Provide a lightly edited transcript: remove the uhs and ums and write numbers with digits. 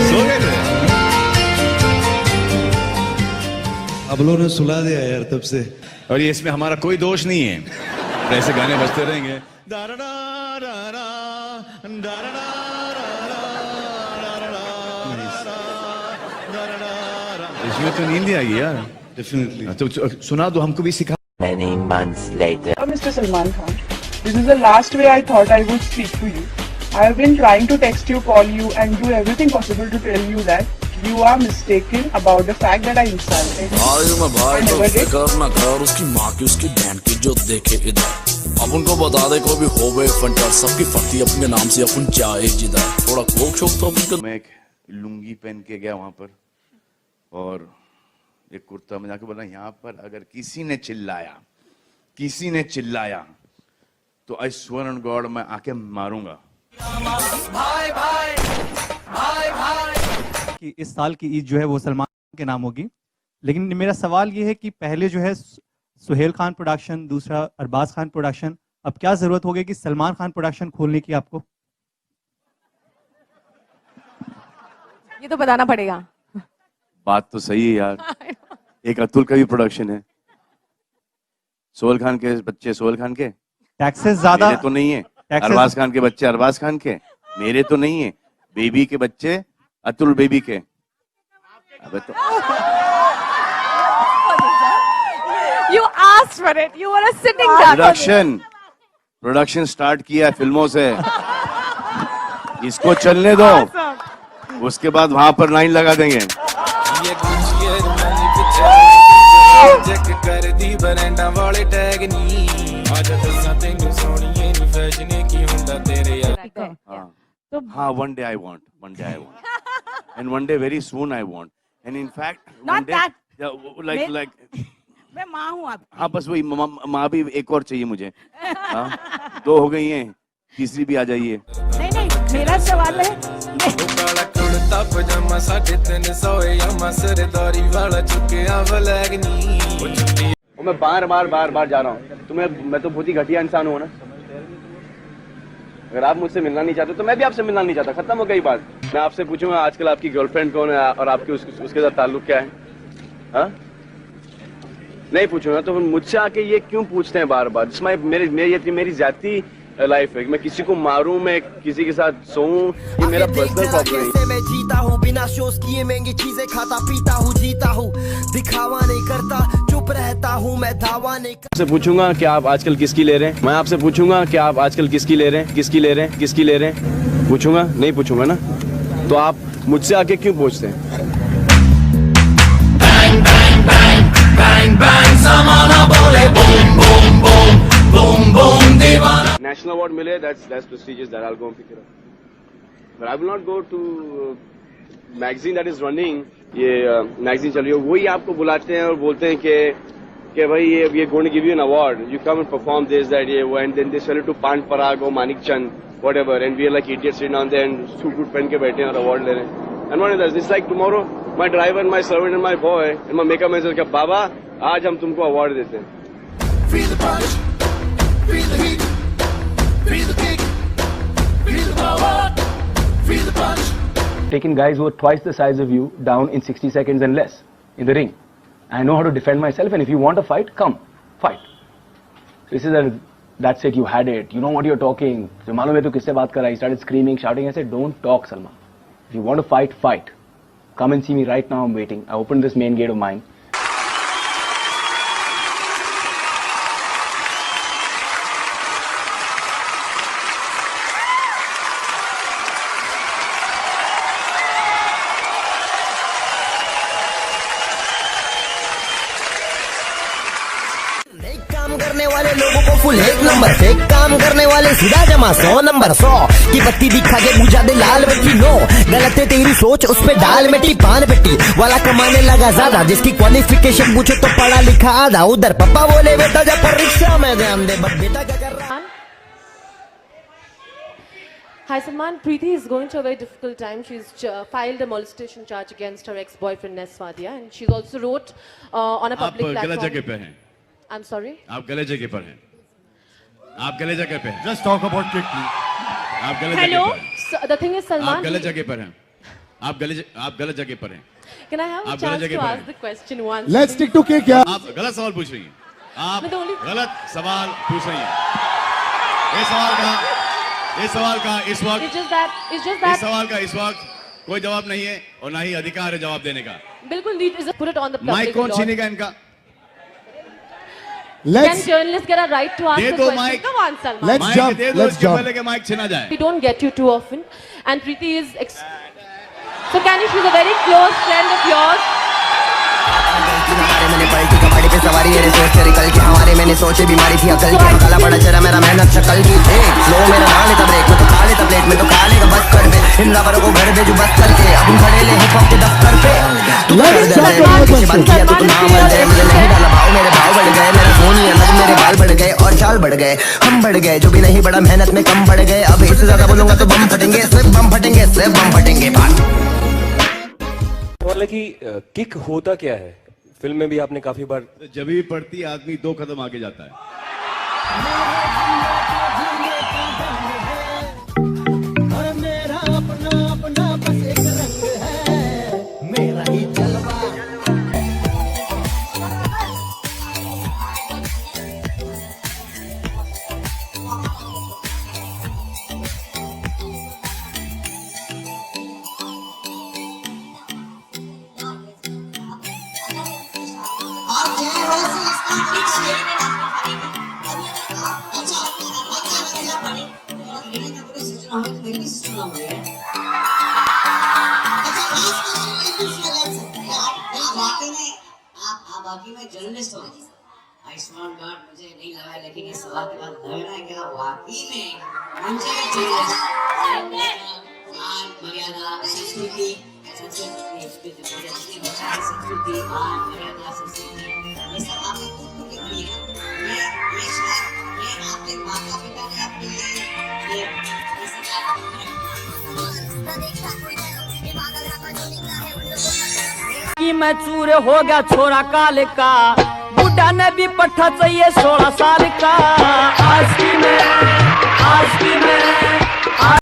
सो गए थे? आप लोगों ने सुला दिया यार तब से। और ये इसमें हमारा कोई दोष नहीं है, ऐसे गाने बजते रहेंगे। इसमें तो नींद ही आ गई यार। डेफिनेटली। तो सुना दो, हमको भी सिखा। Many months later. Mr. Salman Khan, this is the last way I thought I would speak to you. I have been trying to text you, call you, and do everything possible to tell you that you are mistaken about the fact that I insulted you. आयु में भाई I तो never did. फिकर ना कर, उसकी माँ की उसकी बहन की जो देखे इधर। अब उनको बता दे कोई भी होवे फंटर, सबकी फटी अपने नाम से अपन चाहे जिधर। थोड़ा कोक शोक तो अपन मैं एक लुंगी पहन के गया वहां पर, और एक कुर्ता में जाके बोला, यहाँ पर अगर किसी ने चिल्लाया तो आई स्वेयर ऑन गॉड मैं आके मारूंगा। कि इस साल की ईद जो है वो सलमान के नाम होगी, लेकिन मेरा सवाल ये है कि पहले जो है सुहेल खान प्रोडक्शन, दूसरा अरबाज खान प्रोडक्शन, अब क्या जरूरत होगी कि सलमान खान प्रोडक्शन खोलने की आपको? ये तो बताना पड़ेगा। बात तो सही है यार। एक अतुल का भी प्रोडक्शन है, सोहेल खान के बच्चे सोहेल खान के, टैक्सेस ज्यादा मेरे तो नहीं है। अरबाज खान के बच्चे अरबाज खान के, मेरे तो नहीं है। बेबी के बच्चे अतुल बेबी के। अबे तो You asked for it. You were a sitting duck. Production start किया है फिल्मों से, इसको चलने दो, उसके बाद वहां पर लाइन लगा देंगे। चेक कर दी बरंडा वाले टैग नी, आज दसा तेनू सोनिए नी फैशन की हुंदा तेरे यार। हाँ, one day I want, and one day very soon I want, and in fact one day, like मैं माँ हूँ आप। हाँ बस वही माँ भी एक और चाहिए मुझे। हाँ, 2 हो गई हैं, तीसरी भी आ जाइए। नहीं, मेरा सवाल है काला कुर्ता पजामा 350 या मसरदारी वाला चुके आवलैग नी। मैं बार बार जा रहा हूँ, मैं तो बहुत ही घटिया इंसान हूँ ना। अगर आप मुझसे मिलना नहीं चाहते तो मैं भी आपसे मिलना नहीं चाहता, खत्म हो गई बात। मैं आपसे पूछूंगा आजकल आपकी गर्लफ्रेंड कौन है और आपके उसके साथ ताल्लुक क्या है? हाँ, नहीं पूछूंगा तो मुझसे आके ये क्यों पूछते हैं बार बार? मेरी जाती लाइफ है, मैं किसी को मारूं, मैं किसी के साथ सोऊं, ये मेरा पर्सनल प्रॉब्लम है। मैं जीता हूँ बिना शोज किए, महंगी चीजें खाता पीता हूँ, जीता हूँ, दिखावा नहीं करता, चुप रहता हूँ, मैं दावा नहीं करता। आपसे पूछूंगा कि आप आजकल किसकी ले रहे हैं? मैं आपसे पूछूंगा कि आप आजकल किसकी ले रहे हैं? पूछूंगा? नहीं पूछूंगा ना, तो आप मुझसे आके क्यों पूछते हैं? National award मिले, that's prestigious, that I'll go and pick it up. But I will not go to magazine that is running, ये magazine चल रही है, वही आपको बुलाते हैं और बोलते हैं कि भाई ये going to give you an award, you come and perform this, that, ये वो, and then they sell it to Pan Parag or Manik Chand, whatever, and we are like idiots sitting down there and suit पहन के बैठे हैं और award ले रहे हैं. And what is this? It's like tomorrow, my driver, my servant, and my boy, and my makeup manager का बाबा, आज हम तुमको award देते हैं. Feel the punch, feel the heat, feel the kick, feel the power, feel the punch. Taking guys who are twice the size of you down in 60 seconds and less in the ring. I know how to defend myself, and if you want a fight, come, fight. This is that's it, you had it, you know what you're talking. So मालूम है तू किससे बात कर रहा है? He started screaming, shouting. I said, don't talk, Salman. If you want to fight, fight. Come and see me right now, I'm waiting. I opened this main gate of mine. काम करने वाले लोगों को फुल 1 नंबर से, काम करने वाले सीधा जमा 100 नंबर 100 की पत्ती दिखा के बुझा दे लाल बत्ती। नो गलत है तेरी सोच, उस पे डाल मिट्टी पान बेटी वाला कमाने लगा ज्यादा, जिसकी क्वालिफिकेशन पूछो तो पढ़ा लिखा आधा। उधर पापा बोले बेटा जब परीक्षा में ध्यान दे, बट बेटा क्या कर रहा है? Hi Salman, Preeti is going through a very difficult time. She's filed a molestation charge against her ex-boyfriend Nes Wadia, and she's also wrote on a public platform. आप गलत जगह पे हैं. I'm sorry? आप गलत जगह पर हैं. आप गलत जगह पे हैं. Just talk about quickly. आप गलत Hello? जगह पर हैं. So, the thing is Salman... आप गलत जगह पर हैं. आप गलत जगह पर हैं। Can I have a आप गलत chance जगह to पर ask हैं। the question once? Let's stick to cake यार। आप गलत सवाल पूछ रही हैं। आप But only- गलत सवाल पूछ रही हैं। इस सवाल का इस वक्त It's just that. इस सवाल का इस वक्त कोई जवाब नहीं है और ना ही अधिकार है जवाब देने का। बिल्कुल need is put it on the public. Mic कौन law. छीनेगा इनका? Can let's journalists get a right to ask दे the दो question? Mic. Come on, Salman. Let's mic jump, दे दो let's इसके jump. पहले कि माइक छीना जाए। We don't get you too often, and Preeti is. So, Kenny, she's a very close friend of yours. हमारे मैंने पलटी कपड़े पे सवारी है सोच तेरी कल की हमारे मैंने सोचे बीमारी थी अकल की काला बड़ा चेहरा मेरा मेहनत शक्ल की देख लो मेरा ना लेता ब्रेक में तो खा लेता प्लेट में तो खा लेगा बस कर पे इन रबरों को घर भेजू बस करके अब हम खड़े ले हिप हॉप के दफ्तर पे तू कर दे पीछे बंद किया तो ना मर जाए मुझे नहीं डाला भाव मेरे भाव बढ़ गए मेरा फोन ही अलग मेरे बाल बढ़ गए और चाल बढ़ गए हम बढ़ गए जो भी नहीं बड़ा मेहनत में कम बढ़ गए अब इससे ज्यादा बोलूंगा तो बम फटेंगे सिर्फ बम फटेंगे सिर्फ बम फटेंगे मतलब कि किक होता क्या है? फिल्म में भी आपने काफी बार जब भी पढ़ती आदमी 2 कदम आगे जाता है। मेरा अपना बस एक रंग है मेरा ही जलवा बाकी मैं जर्नलिस्ट हूँ। आयुष्मान कार्ड मुझे नहीं लगा है, लेकिन इस सवाल के बाद लग रहा है कि आप वाकई में मुझे मान मर्यादा संस्कृति संस्कृति मान मर्यादा संस्कृति ये सब आपके खुद की बनी है। ये शायद ये आपके माता पिता ने आपके लिए ये कि मैं चूर हो गया छोरा काल का बुढ़ा ने भी पट्टा चाहिए 16 साल का आज की मैं